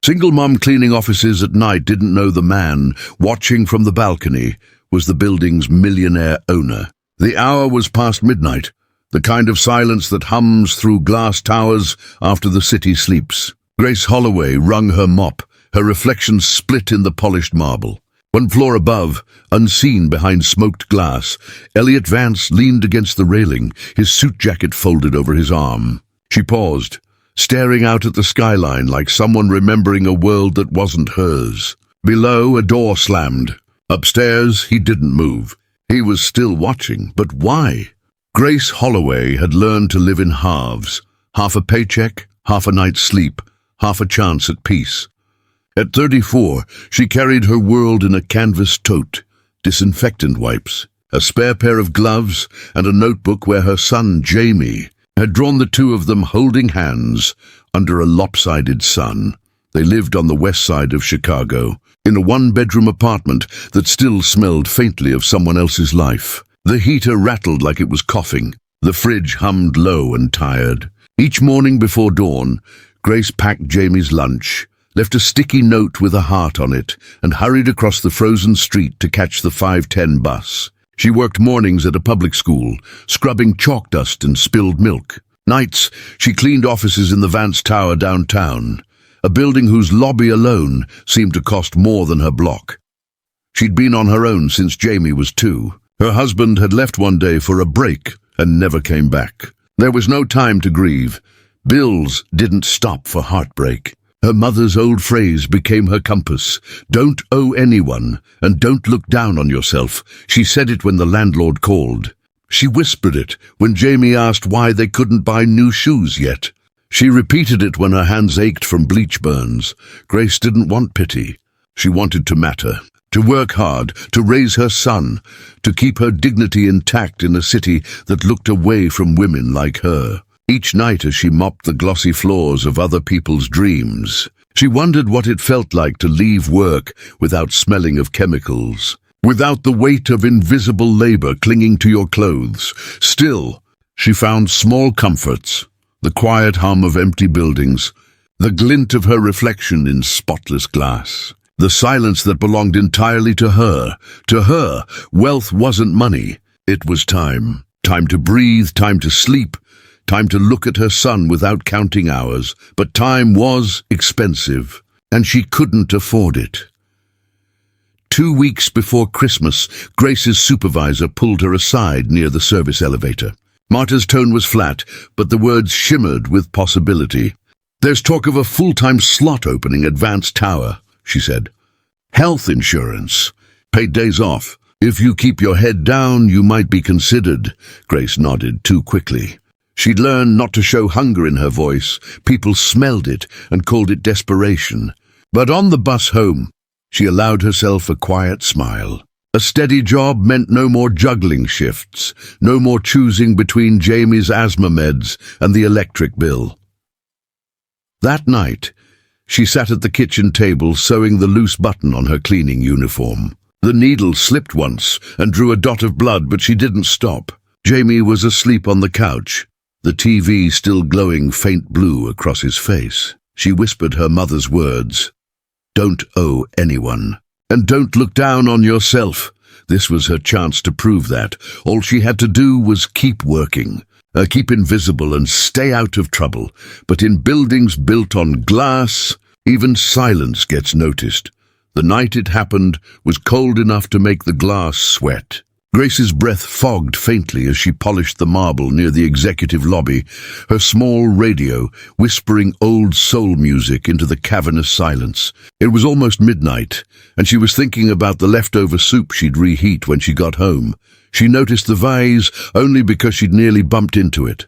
Single mom cleaning offices at night didn't know the man, watching from the balcony, was the building's millionaire owner. The hour was past midnight, the kind of silence that hums through glass towers after the city sleeps. Grace Holloway wrung her mop, her reflection split in the polished marble. 1 floor above, unseen behind smoked glass, Elliot Vance leaned against the railing, his suit jacket folded over his arm. She paused, staring out at the skyline like someone remembering a world that wasn't hers. Below, a door slammed. Upstairs, he didn't move. He was still watching, but why? Grace Holloway had learned to live in halves. Half a paycheck, half a night's sleep, half a chance at peace. At 34, she carried her world in a canvas tote, disinfectant wipes, a spare pair of gloves, and a notebook where her son, Jamie, had drawn the two of them holding hands under a lopsided sun. They lived on the west side of Chicago, in a 1-bedroom apartment that still smelled faintly of someone else's life. The heater rattled like it was coughing. The fridge hummed low and tired. Each morning before dawn, Grace packed Jamie's lunch, left a sticky note with a heart on it, and hurried across the frozen street to catch the 5:10 bus. She worked mornings at a public school, scrubbing chalk dust and spilled milk. Nights, she cleaned offices in the Vance Tower downtown, a building whose lobby alone seemed to cost more than her block. She'd been on her own since Jamie was 2. Her husband had left one day for a break and never came back. There was no time to grieve. Bills didn't stop for heartbreak. Her mother's old phrase became her compass. Don't owe anyone, and don't look down on yourself. She said it when the landlord called. She whispered it when Jamie asked why they couldn't buy new shoes yet. She repeated it when her hands ached from bleach burns. Grace didn't want pity. She wanted to matter, to work hard, to raise her son, to keep her dignity intact in a city that looked away from women like her. Each night as she mopped the glossy floors of other people's dreams, she wondered what it felt like to leave work without smelling of chemicals, without the weight of invisible labor clinging to your clothes. Still, she found small comforts, the quiet hum of empty buildings, the glint of her reflection in spotless glass, the silence that belonged entirely to her. To her, wealth wasn't money, it was time. Time to breathe, time to sleep, time to look at her son without counting hours. But time was expensive, and she couldn't afford it. 2 weeks before Christmas, Grace's supervisor pulled her aside near the service elevator. Marta's tone was flat, but the words shimmered with possibility. "There's talk of a full-time slot opening at Vance Tower," she said. "Health insurance, paid days off. If you keep your head down, you might be considered." Grace nodded too quickly. She'd learned not to show hunger in her voice. People smelled it and called it desperation. But on the bus home, she allowed herself a quiet smile. A steady job meant no more juggling shifts, no more choosing between Jamie's asthma meds and the electric bill. That night, she sat at the kitchen table sewing the loose button on her cleaning uniform. The needle slipped once and drew a dot of blood, but she didn't stop. Jamie was asleep on the couch, the TV still glowing faint blue across his face. She whispered her mother's words. "Don't owe anyone. And don't look down on yourself." This was her chance to prove that. All she had to do was keep working, keep invisible and stay out of trouble. But in buildings built on glass, even silence gets noticed. The night it happened was cold enough to make the glass sweat. Grace's breath fogged faintly as she polished the marble near the executive lobby, her small radio whispering old soul music into the cavernous silence. It was almost midnight, and she was thinking about the leftover soup she'd reheat when she got home. She noticed the vase only because she'd nearly bumped into it.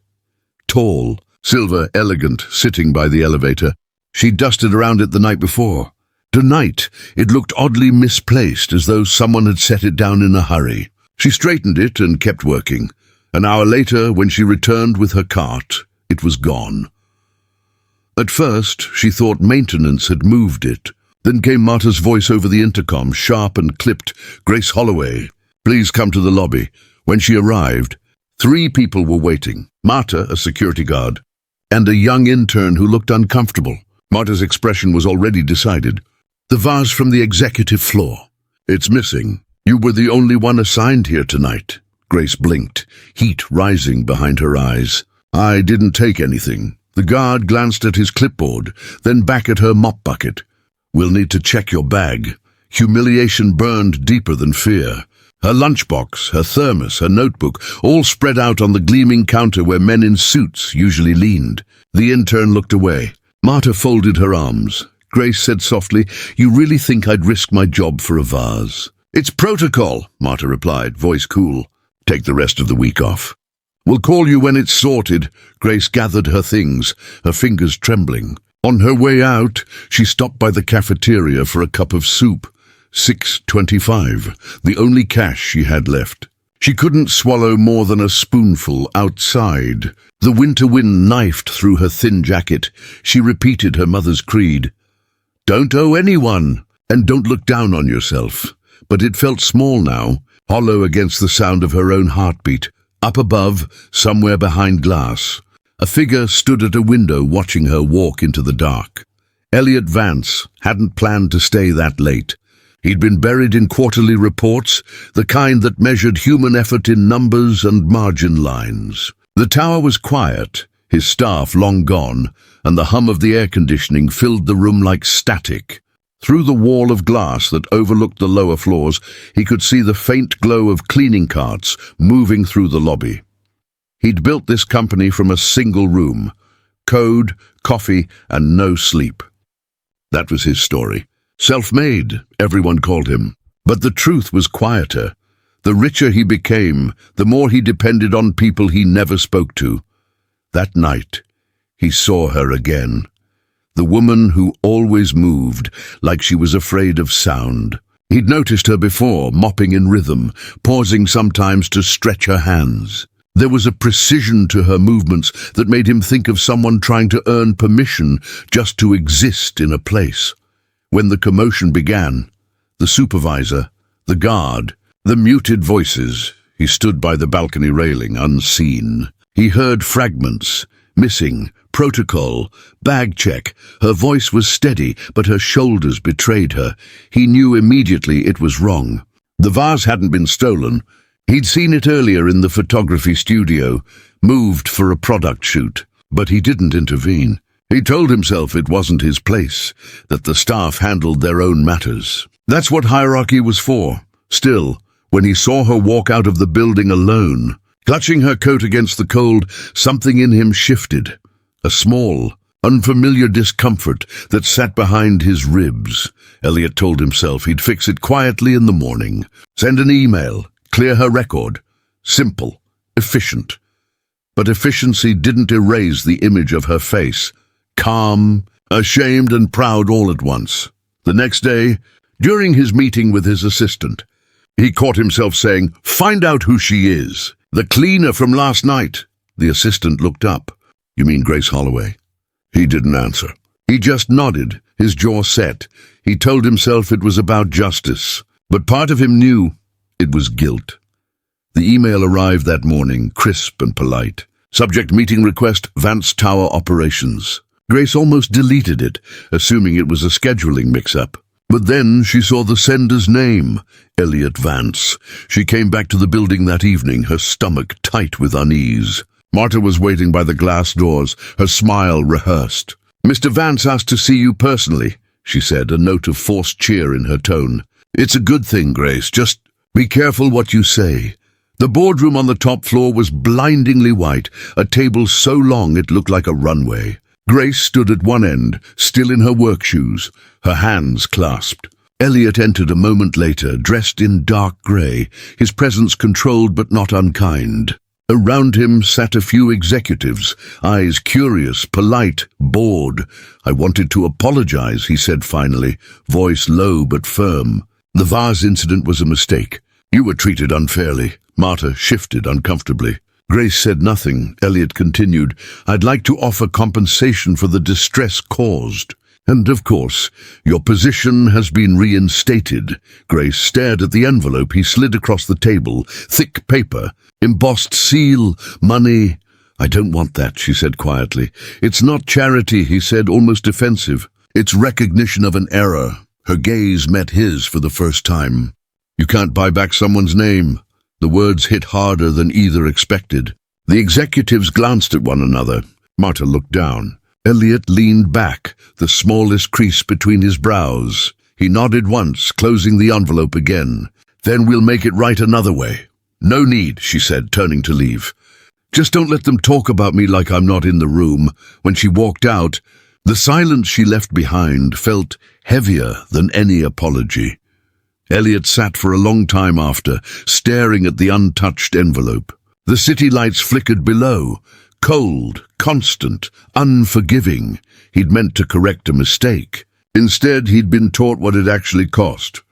Tall, silver, elegant, sitting by the elevator. She'd dusted around it the night before. Tonight, it looked oddly misplaced, as though someone had set it down in a hurry. She straightened it and kept working. An hour later, when she returned with her cart, it was gone. At first, she thought maintenance had moved it. Then came Marta's voice over the intercom, sharp and clipped. "Grace Holloway, please come to the lobby." When she arrived, 3 people were waiting. Marta, a security guard, and a young intern who looked uncomfortable. Marta's expression was already decided. "The vase from the executive floor. It's missing. You were the only one assigned here tonight." Grace blinked, heat rising behind her eyes. "I didn't take anything." The guard glanced at his clipboard, then back at her mop bucket. "We'll need to check your bag." Humiliation burned deeper than fear. Her lunchbox, her thermos, her notebook, all spread out on the gleaming counter where men in suits usually leaned. The intern looked away. Marta folded her arms. Grace said softly, "You really think I'd risk my job for a vase?" "It's protocol," Marta replied, voice cool. "Take the rest of the week off." "We'll call you when it's sorted." Grace gathered her things, her fingers trembling. On her way out, she stopped by the cafeteria for a cup of soup. $6.25, the only cash she had left. She couldn't swallow more than a spoonful outside. The winter wind knifed through her thin jacket. She repeated her mother's creed. "Don't owe anyone, and don't look down on yourself." But it felt small now, hollow against the sound of her own heartbeat. Up above, somewhere behind glass, a figure stood at a window watching her walk into the dark. Elliot Vance hadn't planned to stay that late. He'd been buried in quarterly reports, the kind that measured human effort in numbers and margin lines. The tower was quiet, his staff long gone, and the hum of the air conditioning filled the room like static. Through the wall of glass that overlooked the lower floors, he could see the faint glow of cleaning carts moving through the lobby. He'd built this company from a single room. Code, coffee, and no sleep. That was his story. Self-made, everyone called him. But the truth was quieter. The richer he became, the more he depended on people he never spoke to. That night, he saw her again. The woman who always moved like she was afraid of sound. He'd noticed her before, mopping in rhythm, pausing sometimes to stretch her hands. There was a precision to her movements that made him think of someone trying to earn permission just to exist in a place. When the commotion began, the supervisor, the guard, the muted voices, he stood by the balcony railing, unseen. He heard fragments, missing, protocol, bag check. Her voice was steady, but her shoulders betrayed her. He knew immediately it was wrong. The vase hadn't been stolen. He'd seen it earlier in the photography studio, moved for a product shoot, but he didn't intervene. He told himself it wasn't his place, that the staff handled their own matters. That's what hierarchy was for. Still, when he saw her walk out of the building alone, clutching her coat against the cold, something in him shifted. A small, unfamiliar discomfort that sat behind his ribs. Elliot told himself he'd fix it quietly in the morning. Send an email, clear her record. Simple, efficient. But efficiency didn't erase the image of her face. Calm, ashamed and proud all at once. The next day, during his meeting with his assistant, he caught himself saying, "Find out who she is. The cleaner from last night." The assistant looked up. "You mean Grace Holloway?" He didn't answer. He just nodded, his jaw set. He told himself it was about justice, but part of him knew it was guilt. The email arrived that morning, crisp and polite. Subject meeting request, Vance Tower Operations. Grace almost deleted it, assuming it was a scheduling mix-up. But then she saw the sender's name, Elliot Vance. She came back to the building that evening, her stomach tight with unease. Marta was waiting by the glass doors, her smile rehearsed. "Mr. Vance asked to see you personally," she said, a note of forced cheer in her tone. "It's a good thing, Grace. Just be careful what you say." The boardroom on the top floor was blindingly white, a table so long it looked like a runway. Grace stood at one end, still in her work shoes, her hands clasped. Elliot entered a moment later, dressed in dark grey, his presence controlled but not unkind. Around him sat a few executives, eyes curious, polite, bored. "I wanted to apologize," he said finally, voice low but firm. "The vase incident was a mistake. You were treated unfairly." Marta shifted uncomfortably. Grace said nothing. Elliot continued, "I'd like to offer compensation for the distress caused. And, of course, your position has been reinstated." Grace stared at the envelope he slid across the table. Thick paper, embossed seal, money. "I don't want that," she said quietly. "It's not charity," he said, almost defensive. "It's recognition of an error." Her gaze met his for the first time. "You can't buy back someone's name." The words hit harder than either expected. The executives glanced at one another. Marta looked down. Elliot leaned back, the smallest crease between his brows. He nodded once, closing the envelope again. "Then we'll make it right another way." "No need," she said, turning to leave. "Just don't let them talk about me like I'm not in the room." When she walked out, the silence she left behind felt heavier than any apology. Elliot sat for a long time after, staring at the untouched envelope. The city lights flickered below, cold, constant, unforgiving. He'd meant to correct a mistake. Instead, he'd been taught what it actually cost.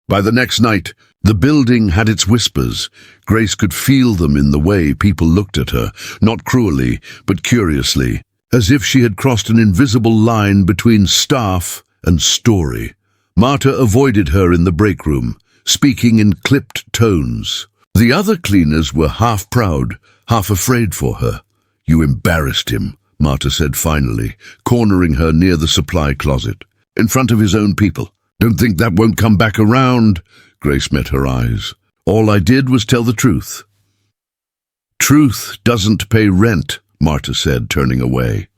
By the next night, the building had its whispers. Grace could feel them in the way people looked at her, not cruelly, but curiously, as if she had crossed an invisible line between staff and story. Marta avoided her in the break room, speaking in clipped tones. The other cleaners were half proud, half afraid for her. "You embarrassed him," Marta said finally, cornering her near the supply closet. "In front of his own people. Don't think that won't come back around." Grace met her eyes. "All I did was tell the truth." "Truth doesn't pay rent," Marta said, turning away.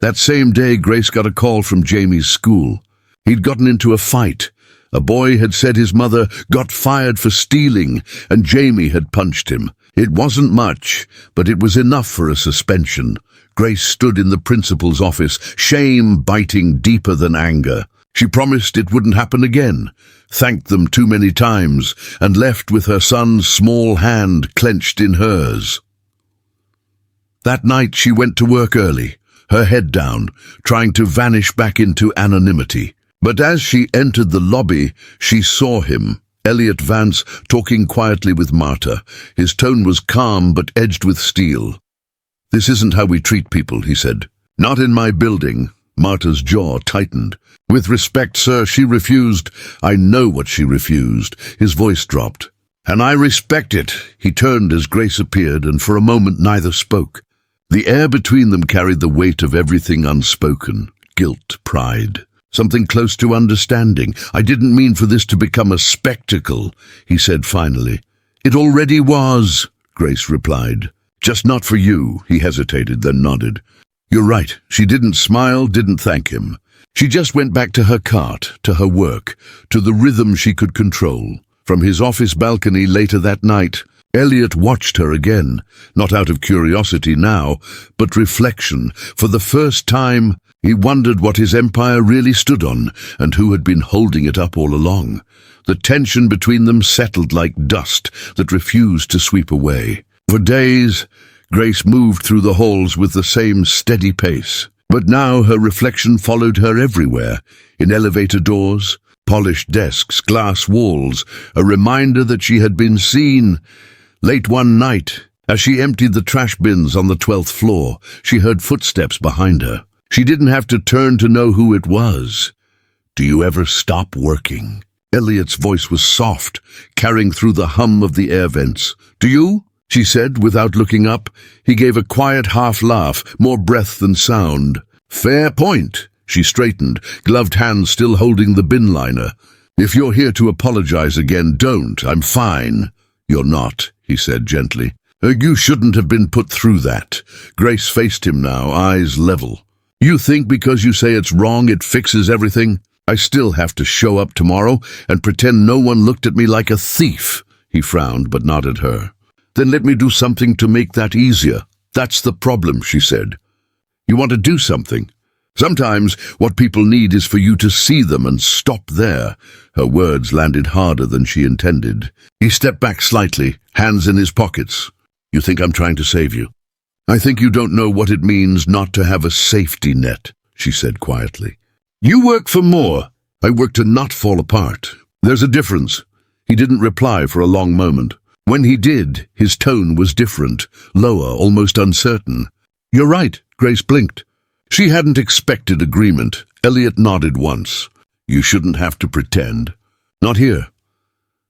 That same day, Grace got a call from Jamie's school. He'd gotten into a fight. A boy had said his mother got fired for stealing, and Jamie had punched him. It wasn't much, but it was enough for a suspension. Grace stood in the principal's office, shame biting deeper than anger. She promised it wouldn't happen again, thanked them too many times, and left with her son's small hand clenched in hers. That night she went to work early, her head down, trying to vanish back into anonymity. But as she entered the lobby, she saw him, Elliot Vance, talking quietly with Marta. His tone was calm but edged with steel. "This isn't how we treat people," he said. "Not in my building." Marta's jaw tightened. "With respect, sir," she refused. "I know what she refused." His voice dropped. "And I respect it." He turned as Grace appeared, and for a moment neither spoke. The air between them carried the weight of everything unspoken. Guilt, pride, something close to understanding. "I didn't mean for this to become a spectacle," he said finally. "It already was," Grace replied. "Just not for you." He hesitated, then nodded. "You're right." She didn't smile, didn't thank him. She just went back to her cart, to her work, to the rhythm she could control. From his office balcony later that night, Elliot watched her again, not out of curiosity now, but reflection. For the first time, he wondered what his empire really stood on, and who had been holding it up all along. The tension between them settled like dust that refused to sweep away. For days, Grace moved through the halls with the same steady pace. But now her reflection followed her everywhere, in elevator doors, polished desks, glass walls, a reminder that she had been seen. Late one night, as she emptied the trash bins on the 12th floor, she heard footsteps behind her. She didn't have to turn to know who it was. "Do you ever stop working?" Elliot's voice was soft, carrying through the hum of the air vents. "Do you?" she said, without looking up. He gave a quiet half-laugh, more breath than sound. "Fair point." She straightened, gloved hands still holding the bin liner. "If you're here to apologize again, don't. I'm fine." "You're not," he said gently. "You shouldn't have been put through that." Grace faced him now, eyes level. "You think because you say it's wrong it fixes everything? I still have to show up tomorrow and pretend no one looked at me like a thief." He frowned but nodded her. "Then let me do something to make that easier." "That's the problem," she said. "You want to do something. Sometimes what people need is for you to see them and stop there." Her words landed harder than she intended. He stepped back slightly, hands in his pockets. "You think I'm trying to save you?" "I think you don't know what it means not to have a safety net," she said quietly. "You work for more." "I work to not fall apart. There's a difference." He didn't reply for a long moment. When he did, his tone was different, lower, almost uncertain. "You're right," Grace blinked. She hadn't expected agreement. Elliot nodded once. "You shouldn't have to pretend." "Not here."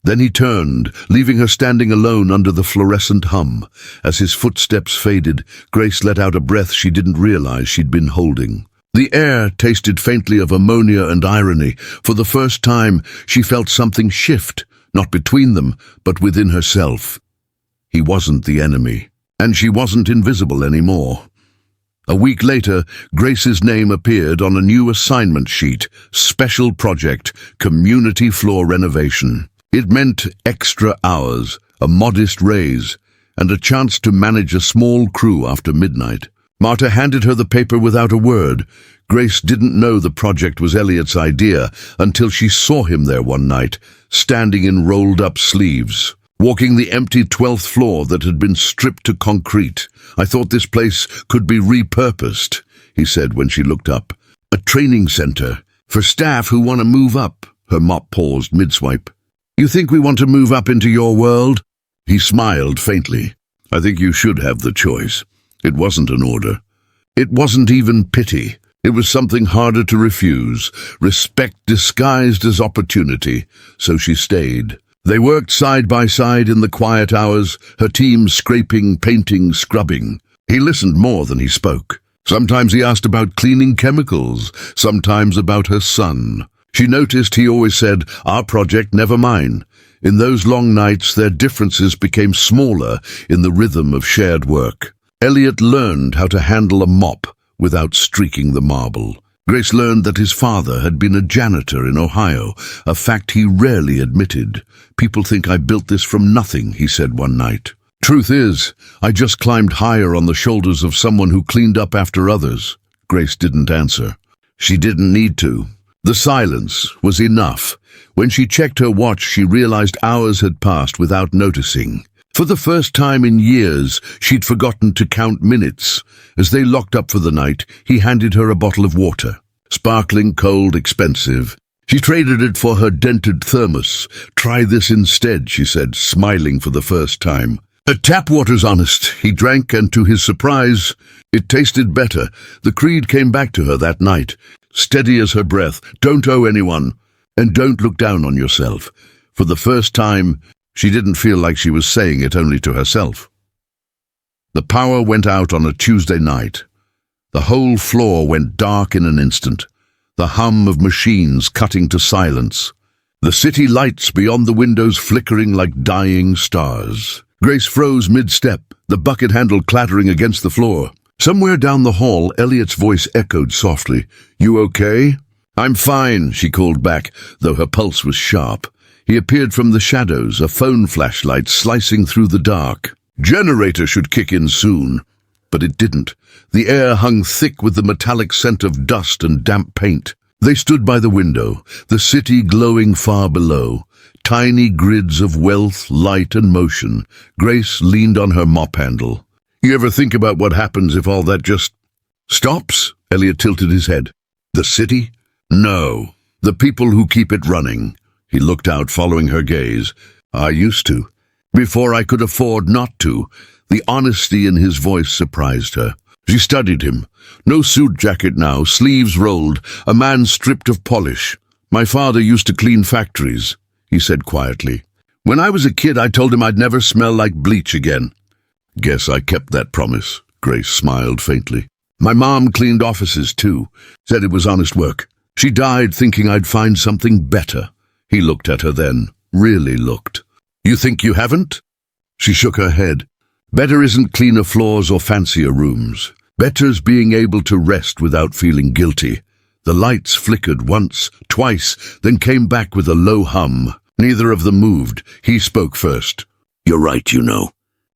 Then he turned, leaving her standing alone under the fluorescent hum. As his footsteps faded, Grace let out a breath she didn't realize she'd been holding. The air tasted faintly of ammonia and irony. For the first time, she felt something shift, not between them, but within herself. He wasn't the enemy, and she wasn't invisible anymore. A week later, Grace's name appeared on a new assignment sheet: Special Project, Community Floor Renovation. It meant extra hours, a modest raise, and a chance to manage a small crew after midnight. Marta handed her the paper without a word. Grace didn't know the project was Elliot's idea until she saw him there one night, standing in rolled-up sleeves, walking the empty 12th floor that had been stripped to concrete. "I thought this place could be repurposed," he said when she looked up. "A training center for staff who want to move up." Her mop paused mid-swipe. "You think we want to move up into your world?" He smiled faintly. "I think you should have the choice." It wasn't an order. It wasn't even pity. It was something harder to refuse, respect disguised as opportunity, so she stayed. They worked side by side in the quiet hours, her team scraping, painting, scrubbing. He listened more than he spoke. Sometimes he asked about cleaning chemicals, sometimes about her son. She noticed he always said, "Our project, never mine." In those long nights, their differences became smaller in the rhythm of shared work. Elliot learned how to handle a mop without streaking the marble. Grace learned that his father had been a janitor in Ohio, a fact he rarely admitted. "People think I built this from nothing," he said one night. "Truth is, I just climbed higher on the shoulders of someone who cleaned up after others." Grace didn't answer. She didn't need to. The silence was enough. When she checked her watch, she realized hours had passed without noticing. For the first time in years, she'd forgotten to count minutes. As they locked up for the night, he handed her a bottle of water. Sparkling, cold, expensive. She traded it for her dented thermos. "Try this instead," she said, smiling for the first time. "Tap water's honest." He drank, and to his surprise, it tasted better. The creed came back to her that night, steady as her breath. Don't owe anyone, and don't look down on yourself. For the first time, she didn't feel like she was saying it only to herself. The power went out on a Tuesday night. The whole floor went dark in an instant, the hum of machines cutting to silence, the city lights beyond the windows flickering like dying stars. Grace froze mid-step, the bucket handle clattering against the floor. Somewhere down the hall, Elliot's voice echoed softly. "You okay?" "I'm fine," she called back, though her pulse was sharp. He appeared from the shadows, a phone flashlight slicing through the dark. Generator should kick in soon. But it didn't. The air hung thick with the metallic scent of dust and damp paint. They stood by the window, the city glowing far below. Tiny grids of wealth, light and motion. Grace leaned on her mop handle. "You ever think about what happens if all that just stops?" Elliot tilted his head. "The city? No. The people who keep it running." He looked out, following her gaze. "I used to. Before I could afford not to." The honesty in his voice surprised her. She studied him. No suit jacket now, sleeves rolled, a man stripped of polish. "My father used to clean factories," he said quietly. "When I was a kid, I told him I'd never smell like bleach again." "Guess I kept that promise." Grace smiled faintly. "My mom cleaned offices too, said it was honest work. She died thinking I'd find something better." He looked at her then, really looked. "You think you haven't?" She shook her head. "Better isn't cleaner floors or fancier rooms. Better's being able to rest without feeling guilty." The lights flickered once, twice, then came back with a low hum. Neither of them moved. He spoke first. "You're right, you know.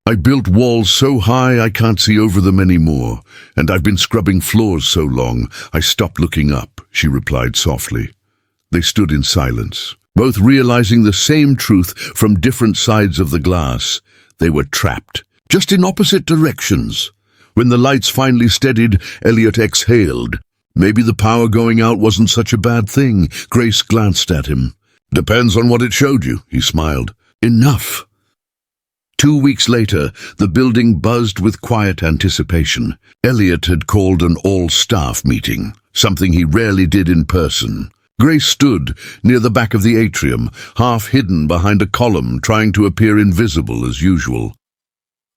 I built walls so high I can't see over them anymore, and I've been scrubbing floors so long I stopped looking up," she replied softly. They stood in silence, both realizing the same truth from different sides of the glass. They were trapped, just in opposite directions. When the lights finally steadied, Elliot exhaled. Maybe the power going out wasn't such a bad thing. Grace glanced at him. "Depends on what it showed you," he smiled. "Enough." 2 weeks later, the building buzzed with quiet anticipation. Elliot had called an all-staff meeting, something he rarely did in person. Grace stood near the back of the atrium, half hidden behind a column, trying to appear invisible as usual.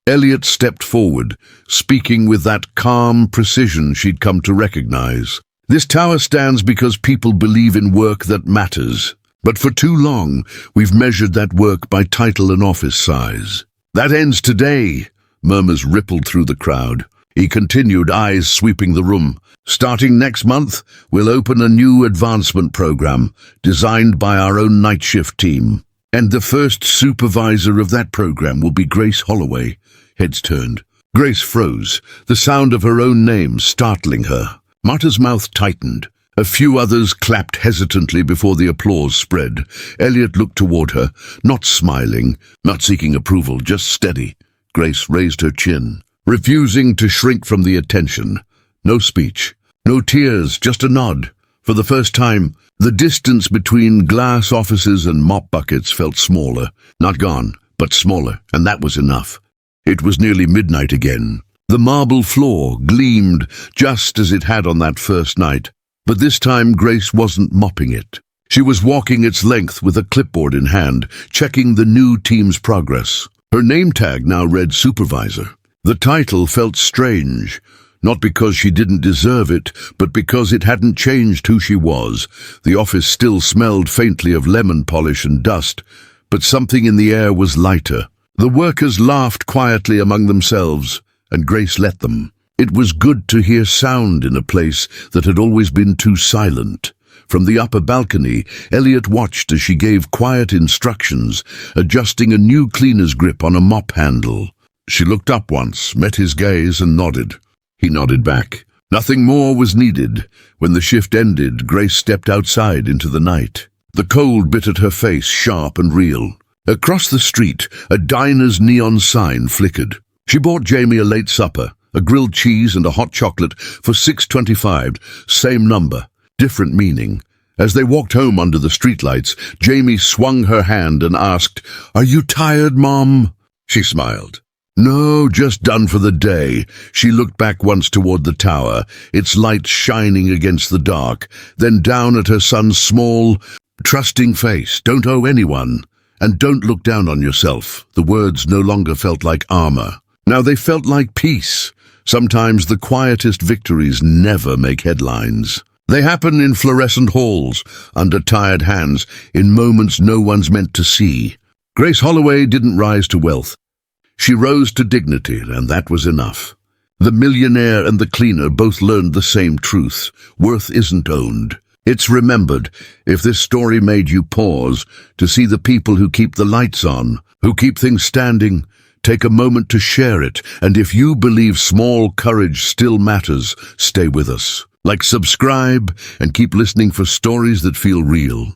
Elliot stepped forward, speaking with that calm precision she'd come to recognize. This tower stands because people believe in work that matters. But for too long, we've measured that work by title and office size. That ends today, murmurs rippled through the crowd. He continued, eyes sweeping the room. Starting next month, we'll open a new advancement program designed by our own night shift team. And the first supervisor of that program will be Grace Holloway. Heads turned. Grace froze, the sound of her own name startling her. Marta's mouth tightened. A few others clapped hesitantly before the applause spread. Elliot looked toward her, not smiling, not seeking approval, just steady. Grace raised her chin, refusing to shrink from the attention. No speech, no tears, just a nod. For the first time, the distance between glass offices and mop buckets felt smaller. Not gone, but smaller, and that was enough. It was nearly midnight again. The marble floor gleamed just as it had on that first night. But this time Grace wasn't mopping it. She was walking its length with a clipboard in hand, checking the new team's progress. Her name tag now read Supervisor. The title felt strange, not because she didn't deserve it, but because it hadn't changed who she was. The office still smelled faintly of lemon polish and dust, but something in the air was lighter. The workers laughed quietly among themselves, and Grace let them. It was good to hear sound in a place that had always been too silent. From the upper balcony, Elliot watched as she gave quiet instructions, adjusting a new cleaner's grip on a mop handle. She looked up once, met his gaze, and nodded. He nodded back. Nothing more was needed. When the shift ended, Grace stepped outside into the night. The cold bit at her face, sharp and real. Across the street, a diner's neon sign flickered. She bought Jamie a late supper, a grilled cheese and a hot chocolate for $6.25, same number, different meaning. As they walked home under the streetlights, Jamie swung her hand and asked, "Are you tired, Mom?" She smiled. "No, just done for the day." She looked back once toward the tower, its light shining against the dark, then down at her son's small, trusting face. "Don't owe anyone, and don't look down on yourself." The words no longer felt like armor. Now they felt like peace. Sometimes the quietest victories never make headlines. They happen in fluorescent halls, under tired hands, in moments no one's meant to see. Grace Holloway didn't rise to wealth. She rose to dignity, and that was enough. The millionaire and the cleaner both learned the same truth. Worth isn't owned. It's remembered. If this story made you pause to see the people who keep the lights on, who keep things standing, take a moment to share it. And if you believe small courage still matters, stay with us. Like, subscribe, and keep listening for stories that feel real.